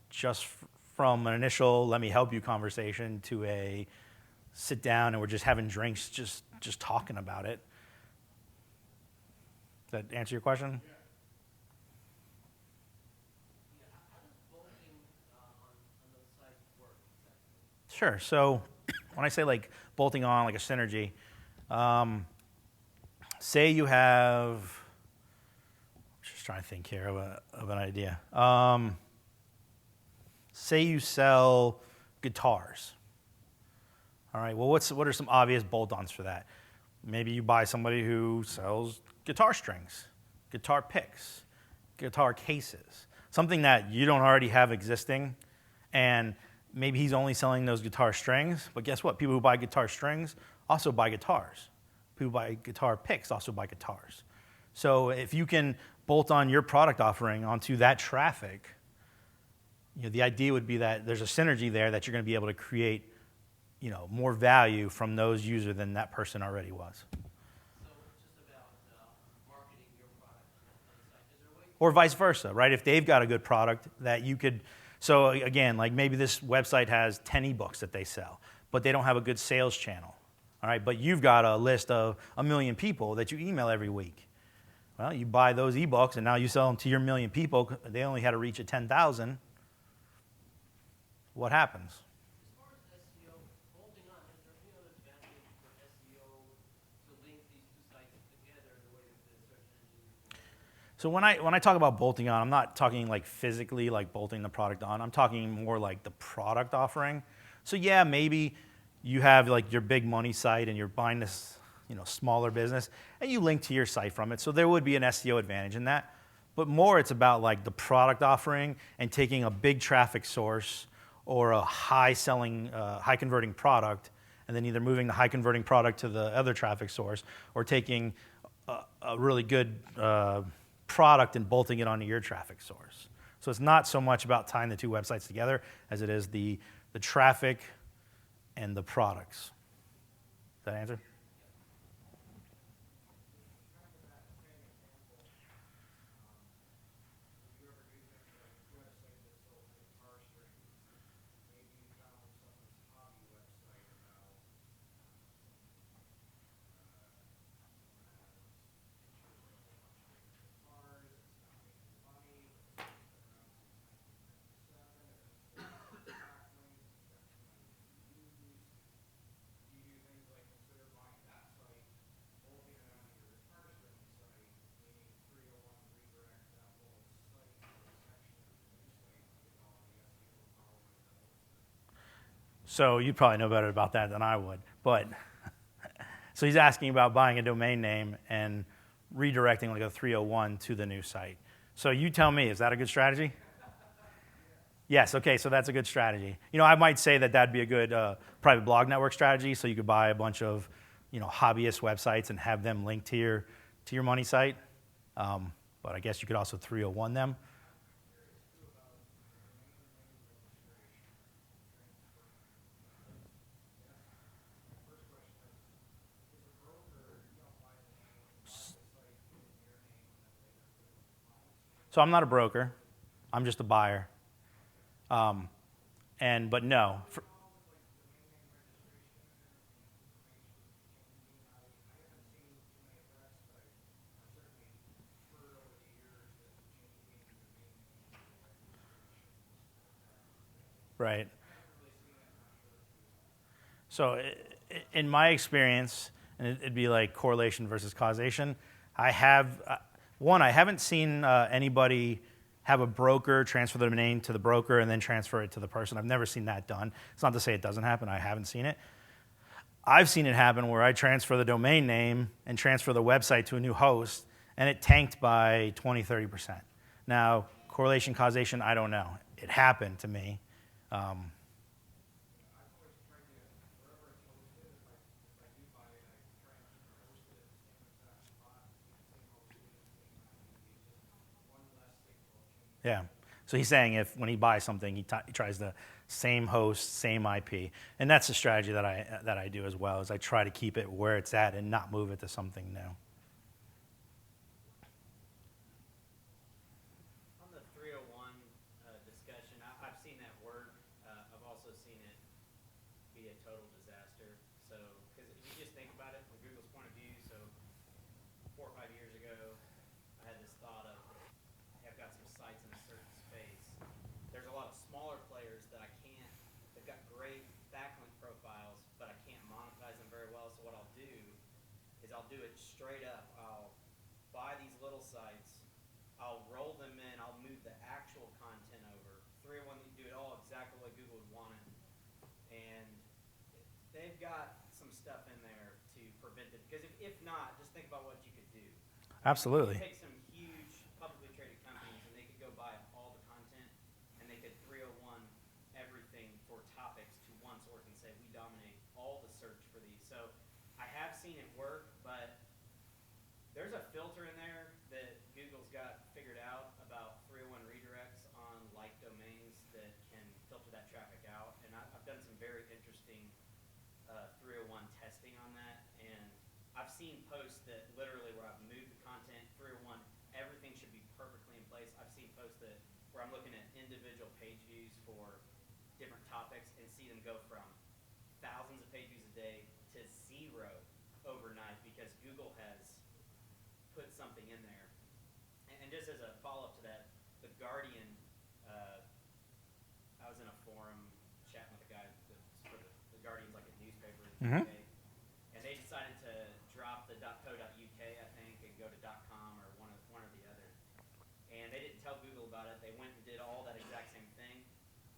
just from an initial "let me help you" conversation to a sit down and we're just having drinks, just talking about it. Does that answer your question? Yeah. How does bolting on those sites work exactly? Sure. So when I say like bolting on, like a synergy, say you have, just trying to think here of an idea. Say you sell guitars. All right. Well, what are some obvious bolt-ons for that? Maybe you buy somebody who sells guitar strings, guitar picks, guitar cases, something that you don't already have existing, and maybe he's only selling those guitar strings, but guess what? People who buy guitar strings also buy guitars. People who buy guitar picks also buy guitars. So if you can bolt on your product offering onto that traffic, the idea would be that there's a synergy there that you're going to be able to create, more value from those users than that person already was. So just about marketing your product on the site. Is there a way? Or vice versa, right? If they've got a good product that you could, so again, like maybe this website has 10 ebooks that they sell, but they don't have a good sales channel, all right? But you've got a list of 1 million people that you email every week. Well, you buy those ebooks and now you sell them to your 1 million people. They only had to reach at 10,000. What happens? As far as SEO, bolting on, is there any other advantage for SEO to link these two sites together the way that the search engine? So when I talk about bolting on, I'm not talking like physically like bolting the product on. I'm talking more like the product offering. So yeah, maybe you have like your big money site and you're buying this, smaller business, and you link to your site from it. So there would be an SEO advantage in that. But more, it's about like the product offering and taking a big traffic source or a high converting product, and then either moving the high converting product to the other traffic source, or taking a really good product and bolting it onto your traffic source. So it's not so much about tying the two websites together as it is the traffic and the products. Does that answer? So you probably know better about that than I would. But so he's asking about buying a domain name and redirecting like a 301 to the new site. So you tell me, is that a good strategy? Yes, okay, so that's a good strategy. I might say that that'd be a good private blog network strategy, so you could buy a bunch of, hobbyist websites and have them linked to your money site. But I guess you could also 301 them. So I'm not a broker. I'm just a buyer. But no. Right. So in my experience, and it'd be like correlation versus causation, I haven't seen anybody have a broker transfer the domain to the broker and then transfer it to the person. I've never seen that done. It's not to say it doesn't happen. I haven't seen it. I've seen it happen where I transfer the domain name and transfer the website to a new host, and it tanked by 20, 30%. Now, correlation, causation, I don't know. It happened to me. Yeah. So he's saying when he buys something, he tries the same host, same IP, and that's the strategy that I do as well. Is I try to keep it where it's at and not move it to something new. On the 301 discussion, I've seen that work. I've also seen it be a total disaster. So, because if you just think about it from Google's point of view, so 4 or 5 years ago, I had this thought of, hey, I've got some sites in a certain space. There's a lot of smaller players that they've got great backlink profiles, but I can't monetize them very well. So what I'll do is I'll do it straight up. I'll buy these little sites, I'll roll them in, I'll move the actual content over. 301, you do it all exactly the way Google would want it. And they've got some stuff in there to prevent it. Because if not, just think about what you could do. Absolutely. You take some huge publicly traded companies and they could go buy all the content and they could 301 everything for topics to one source and say, we dominate all the search for these. So I have seen it work, but there's a filter in there that Google's got figured out about 301 redirects on like domains that can filter that traffic out. And I've done some very interesting 301 testing on that. And I've seen posts that literally where I've moved the content, 301, everything should be perfectly in place. I've seen posts where I'm looking at individual page views for different topics and see them go from thousands of page views a day to 0 overnight because Google has put something in there. And just as a follow-up to that, The Guardian, I was in a forum chatting with a guy for the Guardian's like a newspaper in the UK, and they decided to drop the .co.uk, I think, and go to .com or one or the other. And they didn't tell Google about it. They went and did all that exact same thing.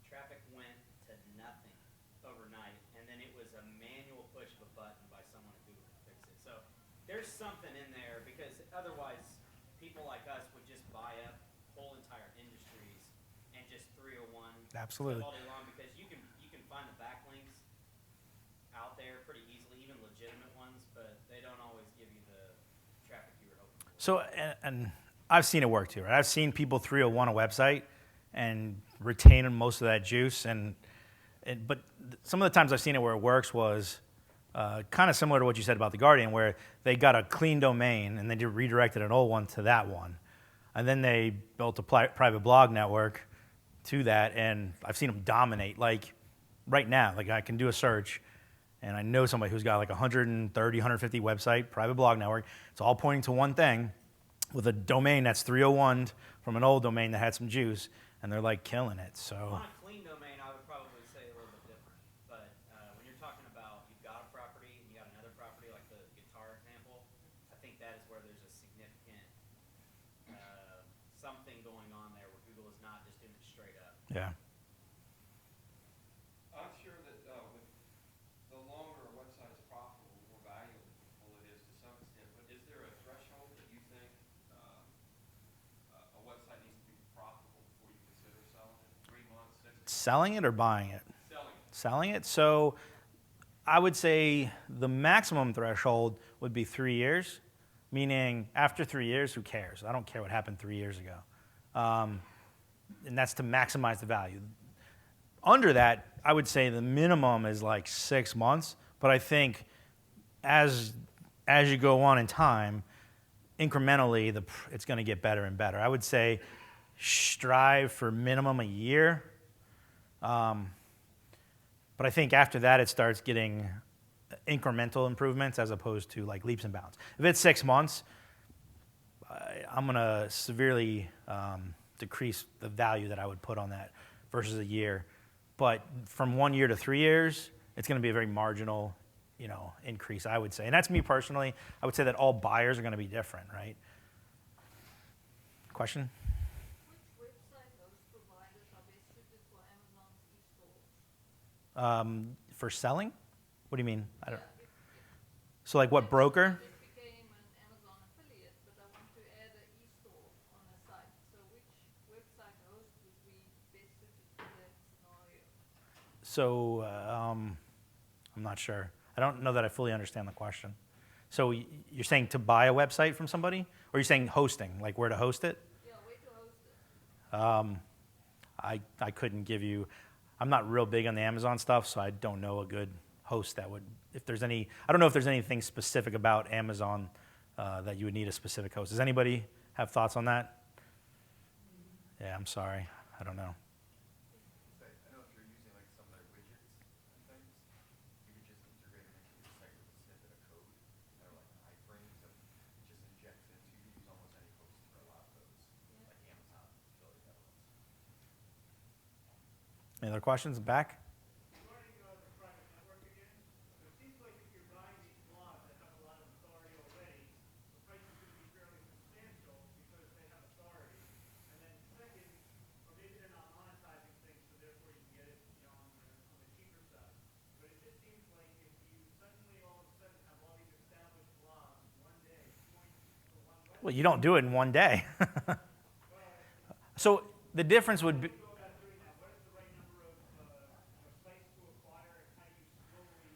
Traffic went to nothing overnight, and then it was a manual push of a button by someone at Google to fix it. So something in there, because otherwise, people like us would just buy up whole entire industries and just 301 Absolutely. stuff all day long, because you can find the backlinks out there pretty easily, even legitimate ones, but they don't always give you the traffic you were hoping for. So, and I've seen it work too, right? I've seen people 301 a website and retain most of that juice. But some of the times I've seen it where it works was kind of similar to what you said about The Guardian, where they got a clean domain and they redirected an old one to that one. And then they built a private blog network to that, and I've seen them dominate. Like right now, like I can do a search, and I know somebody who's got like 130, 150 website, private blog network. It's all pointing to one thing with a domain that's 301 from an old domain that had some juice, and they're like killing it. So On a clean domain, I would probably say a little bit different. But when you're talking about you've got a property and you got another property, like the guitar example, I think that is where there's a significant something going on there where Google is not just doing it straight up. yeah. I'm sure that with the longer a website is profitable, the more valuable it is to some extent. But is there a threshold that you think a website needs to be profitable before you consider selling it? 3 months, 6 months? Selling it or buying it? Selling it. Selling it. So I would say the maximum threshold would be 3 years, meaning after 3 years, who cares? I don't care what happened 3 years ago. And that's to maximize the value. Under that, I would say the minimum is like 6 months, but I think as you go on in time, incrementally, it's going to get better and better. I would say strive for minimum a year. But I think after that, it starts getting incremental improvements as opposed to like leaps and bounds. If it's 6 months, I'm going to severely decrease the value that I would put on that versus a year. But from 1 year to 3 years, it's going to be a very marginal, increase, I would say. And that's me personally. I would say that all buyers are going to be different, right? Question? Which website host providers are best suited for Amazon's e-stores? For selling? What do you mean? I don't. Yeah, So like what broker? Just became an Amazon affiliate, but I want to add an e-store on a site. So which website host would be best suited for that scenario? So I'm not sure. I don't know that I fully understand the question. So you're saying to buy a website from somebody, or you're saying hosting, like where to host it? Yeah, way to host it. I couldn't give you. I'm not real big on the Amazon stuff, so I don't know a good host that would. If there's any, I don't know if there's anything specific about Amazon that you would need a specific host. Does anybody have thoughts on that? Yeah, I'm sorry. I don't know. I know if you're using like some of their widgets and things, you could just integrate them into your site with a snippet of code, kind of like an iframes, and it just injects into. You use almost any host for a lot of those, like Amazon affiliate networks. Any other questions? Back? Regarding the private network again, so it seems like if you're buying these blogs that have a lot of authority already, the price is going to be fairly substantial because they have authority. And then second, or maybe they're not monetizing things, so therefore you can get it, on the cheaper side. But it just seems like if you suddenly all of a sudden have all these established blogs one day, point to one website. Well, you don't do it in one day. So the difference would be. Go about doing that. What is the right number of sites to acquire, and how do you slowly,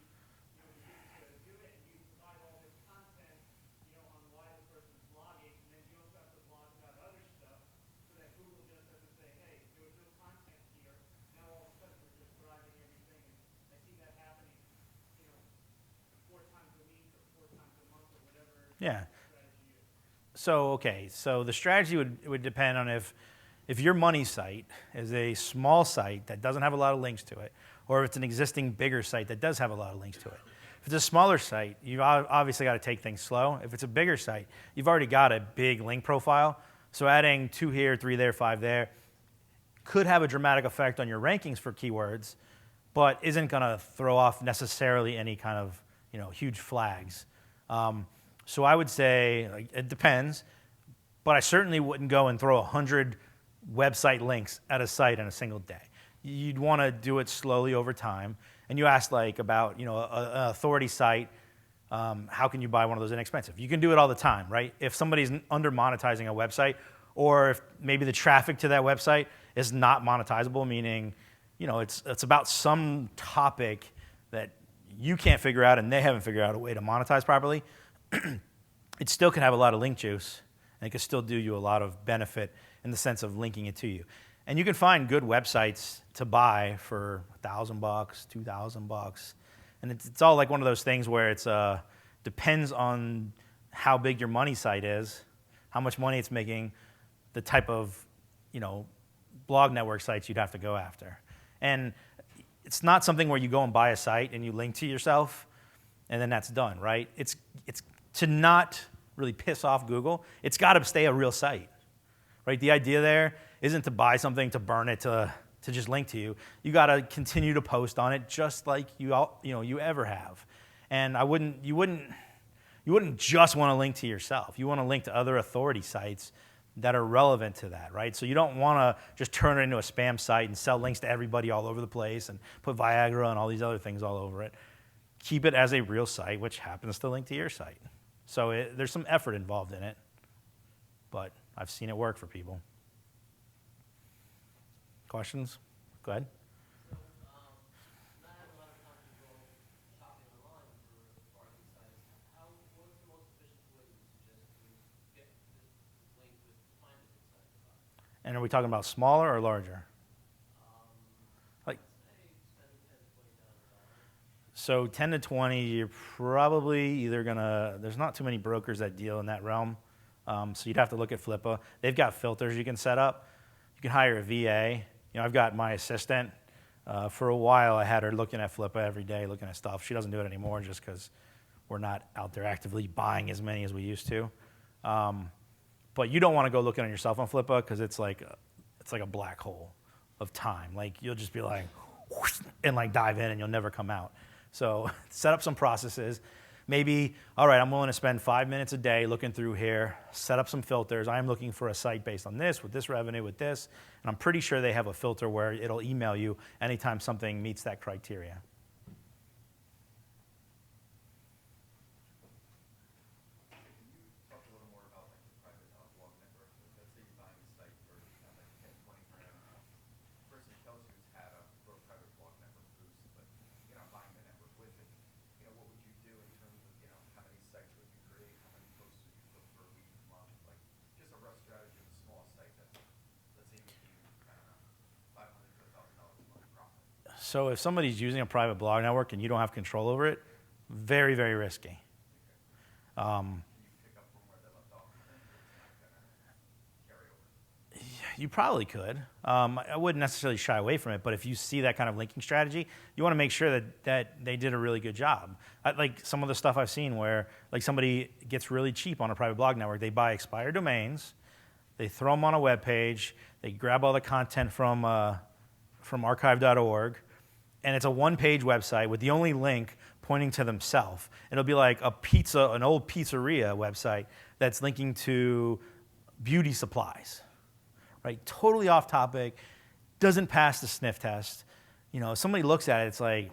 begin to do it? And you provide all this content, on why the person's blogging, and then you also have to blog about other stuff, so that Google just doesn't say, hey, there was no content here. Now all of a sudden we're just driving everything, and I see that happening, 4 times a week or 4 times a month or whatever. Yeah. Strategy is. So the strategy would depend on if your money site is a small site that doesn't have a lot of links to it, or if it's an existing bigger site that does have a lot of links to it. If it's a smaller site, you've obviously got to take things slow. If it's a bigger site, you've already got a big link profile. So adding 2 here, 3 there, 5 there could have a dramatic effect on your rankings for keywords, but isn't going to throw off necessarily any kind of huge flags. So I would say it depends, but I certainly wouldn't go and throw 100 website links at a site in a single day. You'd want to do it slowly over time. And you asked about an authority site. how can you buy one of those inexpensive? You can do it all the time, right? If somebody's under monetizing a website, or if maybe the traffic to that website is not monetizable, meaning, it's about some topic that you can't figure out and they haven't figured out a way to monetize properly, it still can have a lot of link juice, and it can still do you a lot of benefit in the sense of linking it to you. And you can find good websites to buy for $1,000, $2,000, and it's all like one of those things where it's depends on how big your money site is, how much money it's making, the type of blog network sites you'd have to go after. And it's not something where you go and buy a site and you link to yourself and then that's done, right? It's to not really piss off Google, it's got to stay a real site, right? The idea there isn't to buy something, to burn it, to just link to you. You got to continue to post on it just like you ever have. And you wouldn't just want to link to yourself. You want to link to other authority sites that are relevant to that, right? So you don't want to just turn it into a spam site and sell links to everybody all over the place and put Viagra and all these other things all over it. Keep it as a real site, which happens to link to your site. So there's some effort involved in it, but I've seen it work for people. Questions? Go ahead. So, not having a lot of time to go shopping online for parking sites, what's the most efficient way you suggest to get this link to find a good site to buy? And are we talking about smaller or larger? Like, Say spend $10,000 to $20,000. so 10 to 20, you're probably either there's not too many brokers that deal in that realm. So you'd have to look at Flippa. They've got filters you can set up. You can hire a VA. I've got my assistant. For a while, I had her looking at Flippa every day, looking at stuff. She doesn't do it anymore just because we're not out there actively buying as many as we used to. But you don't want to go looking on yourself on Flippa because it's like a black hole of time. Like you'll just be like, whoosh, and like dive in and you'll never come out. So set up some processes. Maybe, all right, I'm willing to spend 5 minutes a day looking through here, set up some filters. I'm looking for a site based on this, with this revenue, with this. And I'm pretty sure they have a filter where it'll email you anytime something meets that criteria. Can you talk a little more about like the private blog network? Let's say you're buying a site for like 10, 20 grand. The person tells you it's had a private blog network boost, but you're not buying the network with it. What would you do in terms of how many sites would you create, how many posts would you put per week, month? Like just a rough strategy of a small site that let's say making $500 to $1,000 a month profit. So if somebody's using a private blog network and you don't have control over it, very, very risky. Can you pick up from where they left off? Or it's not gonna carry over? You probably could. I wouldn't necessarily shy away from it, but if you see that kind of linking strategy, you want to make sure that they did a really good job. Like some of the stuff I've seen where like somebody gets really cheap on a private blog network. They buy expired domains, they throw them on a web page, they grab all the content from archive.org, and it's a one-page website with the only link pointing to themselves. It'll be like an old pizzeria website that's linking to beauty supplies. Right, totally off topic, doesn't pass the sniff test. If somebody looks at it, it's like,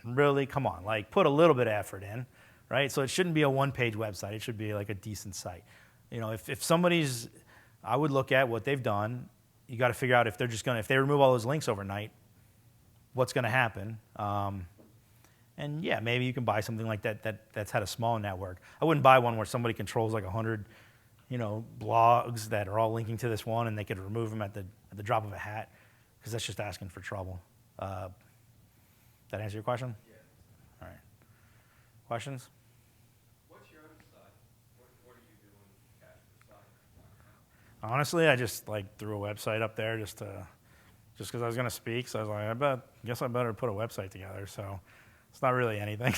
really, come on, like put a little bit of effort in, right? So it shouldn't be a one-page website. It should be like a decent site. If somebody's, I would look at what they've done. You got to figure out if they remove all those links overnight, what's going to happen. And yeah, maybe you can buy something like that's had a small network. I wouldn't buy one where somebody controls like 100 blogs that are all linking to this one, and they could remove them at the drop of a hat, because that's just asking for trouble. That answer your question? Yeah. All right. Questions? What's your own side? What are you doing cash per site? Honestly, I just like threw a website up there just because I was going to speak. So I was like, I guess I better put a website together. So it's not really anything.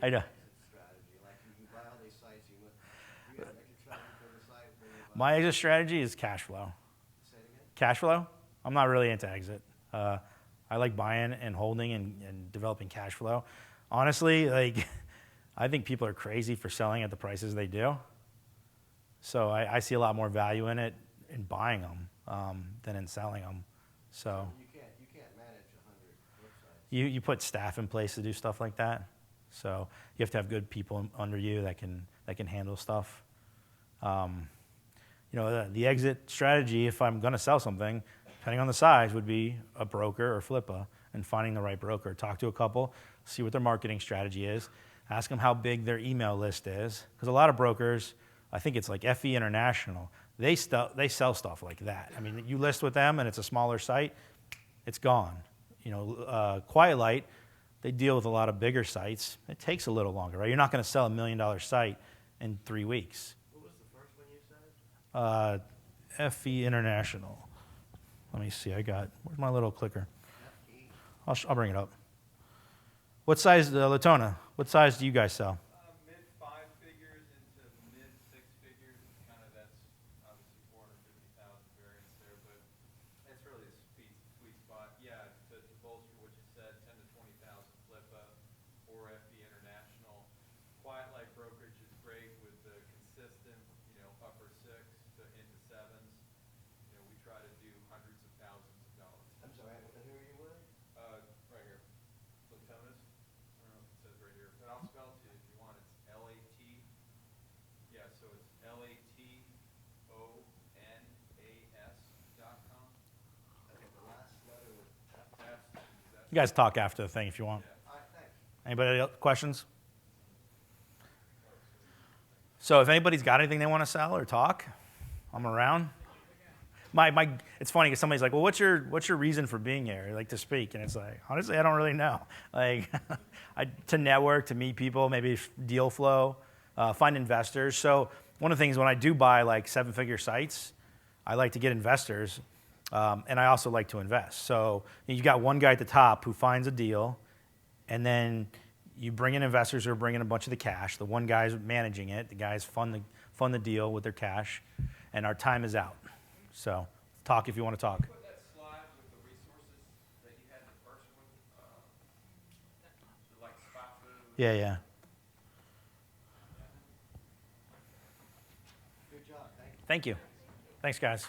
I know. Strategy, like you buy all these sites, you have an exit strategy for the site. My exit strategy is cash flow. Say it again. Cash flow? I'm not really into exit. I like buying and holding and developing cash flow. Honestly, like I think people are crazy for selling at the prices they do. So I see a lot more value in it in buying them than in selling them. So You can't manage 100 websites. you put staff in place to do stuff like that. So you have to have good people under you that can handle stuff. The exit strategy, if I'm going to sell something, depending on the size, would be a broker or flippa and finding the right broker. Talk to a couple, see what their marketing strategy is, ask them how big their email list is. Because a lot of brokers, I think it's like FE International, they sell stuff like that. I mean, you list with them and it's a smaller site, it's gone. Quiet Light, they deal with a lot of bigger sites. It takes a little longer, right? You're not going to sell $1 million site in 3 weeks. What was the first one you said? FE International. Let me see. Where's my little clicker? FE. I'll bring it up. What size, Latona? What size do you guys sell? Mid five figures into mid six figures, kind of that's obviously 450,000 variance there, but that's really a sweet spot. Yeah, to bolster what you said, 10 to 20,000 flippa or FE International. Quiet Light Brokerage is great with the consistent, upper six to into sevens. We try to do hundreds of thousands of dollars. I'm sorry, who are you with? Right here. Latonas. I don't know if it says right here, but I'll spell it to you if you want. It's LAT. Yeah, so it's LATONAS.com. Okay, the last letter was F. You guys talk after the thing if you want. All right, thanks. Anybody else questions? So if anybody's got anything they want to sell or talk, I'm around. It's funny because somebody's like, well, what's your reason for being here, like to speak? And it's like, honestly, I don't really know. Like, to network, to meet people, maybe deal flow, find investors. So one of the things when I do buy like 7-figure sites, I like to get investors, and I also like to invest. So you got one guy at the top who finds a deal, and then you bring in investors who are bringing a bunch of the cash. The one guy's managing it. The guys fund the deal with their cash, and our time is out. So talk if you want to talk. Put that slide with the resources that you had in the first one, like spot food. Yeah. Good job, thank you. Thank you. Thanks, guys.